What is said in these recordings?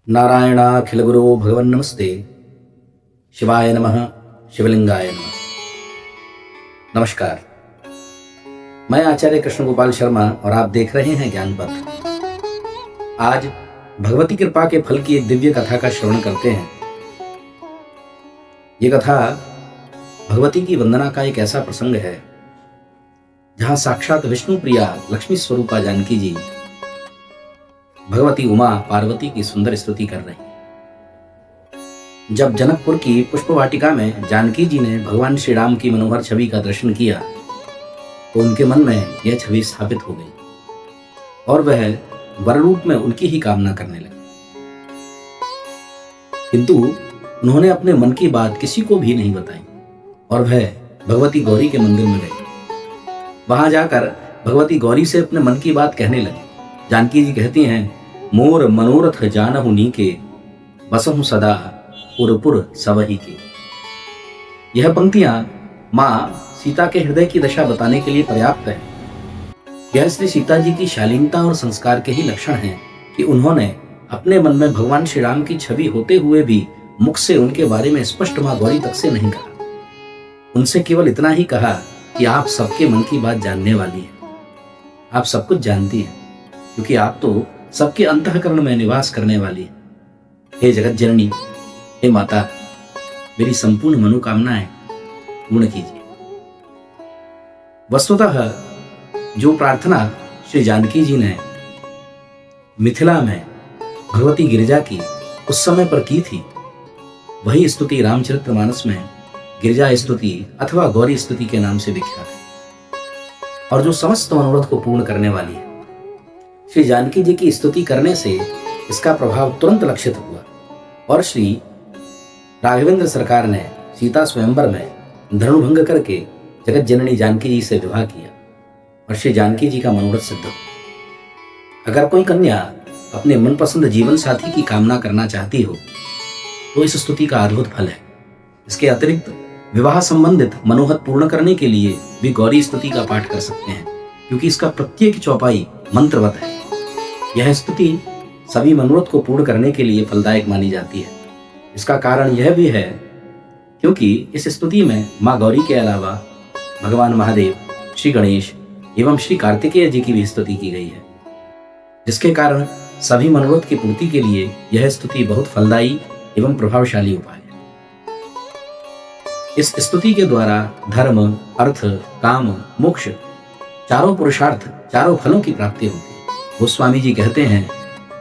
नारायणाखिल गुरो भगवन् नमस्ते। शिवाय नमः, शिवलिंगाय नमः। नमस्कार, मैं आचार्य कृष्ण गोपाल शर्मा और आप देख रहे हैं ज्ञान पथ। आज भगवती कृपा के फल की एक दिव्य कथा का श्रवण करते हैं। ये कथा भगवती की वंदना का एक ऐसा प्रसंग है जहां साक्षात विष्णु प्रिया लक्ष्मी स्वरूपा जानकी जी भगवती उमा पार्वती की सुंदर स्तुति कर रही हैं। जब जनकपुर की पुष्प वाटिका में जानकी जी ने भगवान श्री राम की मनोहर छवि का दर्शन किया तो उनके मन में यह छवि स्थापित हो गई और वह वर रूप में उनकी ही कामना करने लगे। किंतु उन्होंने अपने मन की बात किसी को भी नहीं बताई और वह भगवती गौरी के मंदिर में गए। वहां जाकर भगवती गौरी से अपने मन की बात कहने लगे। जानकी जी कहती हैं, मोर मनोरथ जानहु नीके, बसहु सदा पुरपुर सबही के। यह पंक्तियां मां सीता के हृदय की दशा बताने के लिए पर्याप्त है। यह श्री सीता जी की शालीनता और संस्कार के ही लक्षण हैं कि उन्होंने अपने मन में भगवान श्री राम की छवि होते हुए भी मुख से उनके बारे में स्पष्ट मां गौरी तक से नहीं कहा। उनसे केवल इतना ही कहा कि आप सबके मन की बात जानने वाली हैं, आप सब कुछ जानती हैं, क्योंकि आप तो सबके अंतःकरण में निवास करने वाली है। हे जगत जननी, हे माता, मेरी संपूर्ण मनोकामनाएं पूर्ण कीजिए। वस्तुतः जो प्रार्थना श्री जानकी जी ने मिथिला में भगवती गिरिजा की उस समय पर की थी, वही स्तुति रामचरितमानस में गिरिजा स्तुति अथवा गौरी स्तुति के नाम से विख्यात है और जो समस्त मनोरथ को पूर्ण करने वाली है। श्री जानकी जी की स्तुति करने से इसका प्रभाव तुरंत लक्षित हुआ और श्री राघवेंद्र सरकार ने सीता स्वयंवर में धनुभंग करके जगत जननी जानकी जी से विवाह किया और श्री जानकी जी का मनोरथ सिद्ध हुआ। अगर कोई कन्या अपने मनपसंद जीवन साथी की कामना करना चाहती हो तो इस स्तुति का अद्भुत फल है। इसके अतिरिक्त विवाह संबंधित मनोहत पूर्ण करने के लिए भी गौरी स्तुति का पाठ कर सकते हैं, क्योंकि इसका प्रत्येक चौपाई मंत्रवत है। यह स्तुति सभी मनोरथ को पूर्ण करने के लिए फलदायक मानी जाती है। इसका कारण यह भी है क्योंकि इस स्तुति में मां गौरी के अलावा भगवान महादेव, श्री गणेश एवं श्री कार्तिकेय जी की भी स्तुति की गई है, जिसके कारण सभी मनोरथ की पूर्ति के लिए यह स्तुति बहुत फलदायी एवं प्रभावशाली उपाय है। इस स्तुति के द्वारा धर्म, अर्थ, काम, मोक्ष चारों पुरुषार्थ, चारों फलों की प्राप्ति होती है। गोस्वामी जी कहते हैं,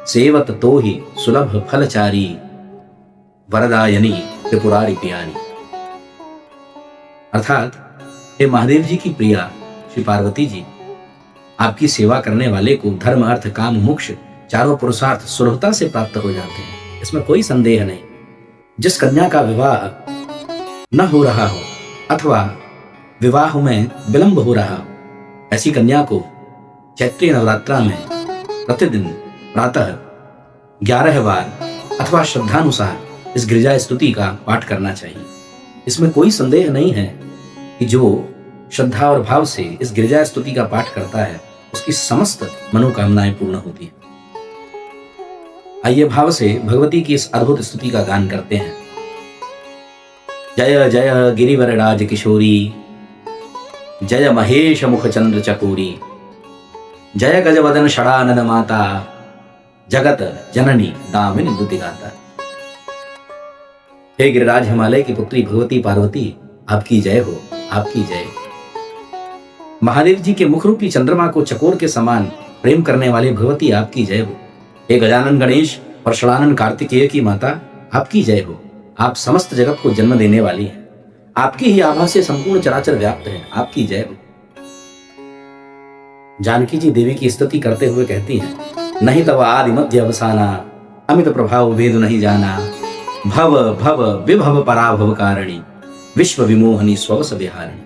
सेवत तो ही सुलभ फलचारी, वरदायनी त्रिपुरारी प्यारी। अर्थात हे महादेव जी की प्रिया श्री पार्वती जी, आपकी सेवा करने वाले को धर्म, अर्थ, काम, मोक्ष चारों पुरुषार्थ सुलभता से प्राप्त हो जाते हैं, इसमें कोई संदेह नहीं। जिस कन्या का विवाह न हो रहा हो अथवा विवाह में विलंब हो रहा हो, ऐसी कन्या को चैत्रीय नवरात्रा में प्रतिदिन प्रातः 11 बार अथवा श्रद्धानुसार इस गिरिजा स्तुति का पाठ करना चाहिए। इसमें कोई संदेह नहीं है कि जो श्रद्धा और भाव से इस गिरिजा स्तुति का पाठ करता है उसकी समस्त मनोकामनाएं पूर्ण होती हैं। आइए भाव से भगवती की इस अद्भुत स्तुति का गान करते हैं। जय जय गिरिवर राज किशोरी, जय महेश मुख चंद्र चकोरी, जय गजवदन षडानन माता, जगत जननी दामिनी दुतिगाता। हे गिरिराज हिमालय की पुत्री भगवती पार्वती, आपकी जय हो, आपकी जय। महादेव जी के मुख रूपी चंद्रमा को चकोर के समान प्रेम करने वाली भगवती, आपकी जय हो। हे गजानन गणेश और षडानन कार्तिकेय की माता, आपकी जय हो। आप समस्त जगत को जन्म देने वाली हैं, आपकी ही आभा से संपूर्ण चराचर व्याप्त है, आपकी जय हो। जानकी जी देवी की स्तुति करते हुए कहती हैं, नहीं तब आदि मध्य अवसाना, अमित प्रभाव भेद नहीं जाना, भव भव विभव पराभव कारिणी, विश्व विमोहनी स्ववस विहारिणी।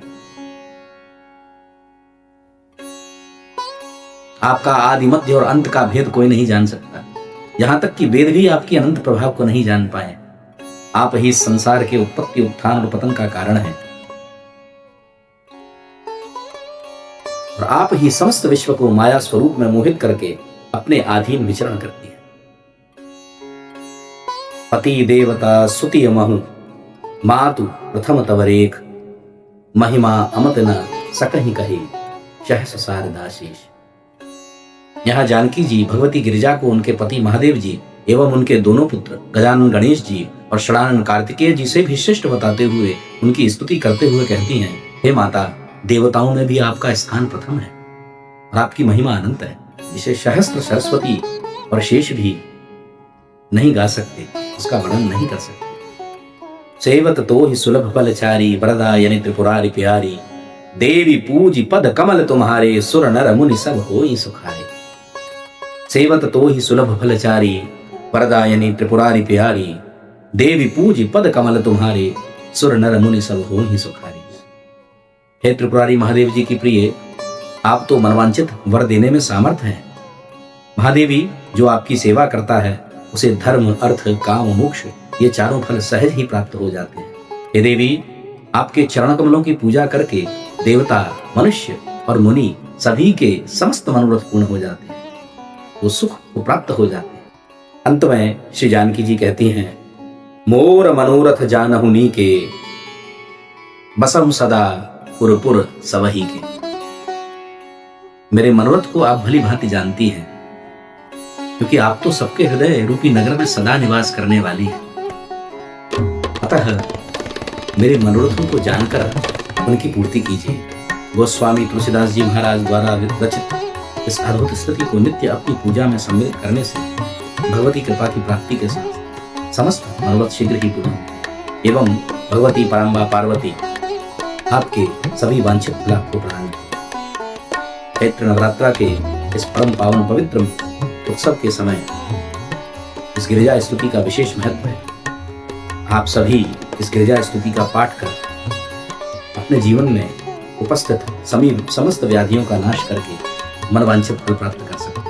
आपका आदि मध्य और अंत का भेद कोई नहीं जान सकता, यहां तक कि वेद भी आपकी अनंत प्रभाव को नहीं जान पाए। आप ही संसार के उत्पत्ति, उत्थान और पतन का कारण हैं और आप ही समस्त विश्व को माया स्वरूप में मोहित करके अपने अधीन विचरण करती है। पति देवता सुति महु मातु प्रथम तवरेख महिमा अमत न सकहि कहे सहस शारदाशीष। यहाँ जानकी जी भगवती गिरिजा को उनके पति महादेव जी एवं उनके दोनों पुत्र गजानन गणेश जी और षडानन कार्तिकेय जी से भी श्रेष्ठ बताते हुए उनकी स्तुति करते हुए कहती हैं, हे माता, देवताओं में भी आपका स्थान प्रथम है और आपकी महिमा अनंत है, जिसे सहस्त्र सरस्वती और शेष भी नहीं गा सकते, उसका वर्णन नहीं कर सकते। सेवत तो ही सुलभ फलचारी वरदायनि त्रिपुरारी प्यारी, देवी पूजी पद कमल तुम्हारे सुर नर मुनि सब होई सुखारे। सेवत तो ही सुलभ फलचारी वरदायनि त्रिपुरारी प्यारी, देवी पूजी पद कमल तुम्हारे सुर नर मुनि सब होई सुखारे। हे त्रिपुरारी महादेव जी की प्रिय, आप तो मनवांचित वर देने में सामर्थ हैं। महादेवी, जो आपकी सेवा करता है उसे धर्म अर्थ काम मोक्ष ये चारों फल सहज ही प्राप्त हो जाते हैं। हे देवी, आपके चरण कमलों की पूजा करके देवता, मनुष्य और मुनि सभी के समस्त मनोरथ पूर्ण हो जाते हैं, वो सुख को प्राप्त हो जाते हैं। अंत में श्री जानकी जी कहती हैं, मोर मनोरथ जानहुनी के बसम सदा पुरपुर सवही के। मेरे मनोरथ को आप भली भांति जानती हैं, क्योंकि आप तो सबके हृदय रूपी नगर में सदा निवास करने वाली हैं। अतः मेरे मनोरथों को जानकर उनकी पूर्ति कीजिए। गोस्वामी तुलसीदास जी महाराज द्वारा रचित इस अद्भुत स्तुति को नित्य अपनी पूजा में सम्मिलित करने से भगवती कृपा की प्राप्ति के साथ समस्त मनोरथ शीघ्र ही पूर्ण होंगे एवं भगवती पराम्बा पार्वती आपके सभी वांछित लाभ को प्रदान करें। चैत्र नवरात्रा के इस परम पावन पवित्र उत्सव के समय इस गिरिजा स्तुति का विशेष महत्व है। आप सभी इस गिरिजा स्तुति का पाठ कर अपने जीवन में उपस्थित समस्त व्याधियों का नाश करके मनवांछित फल प्राप्त कर सकते हैं।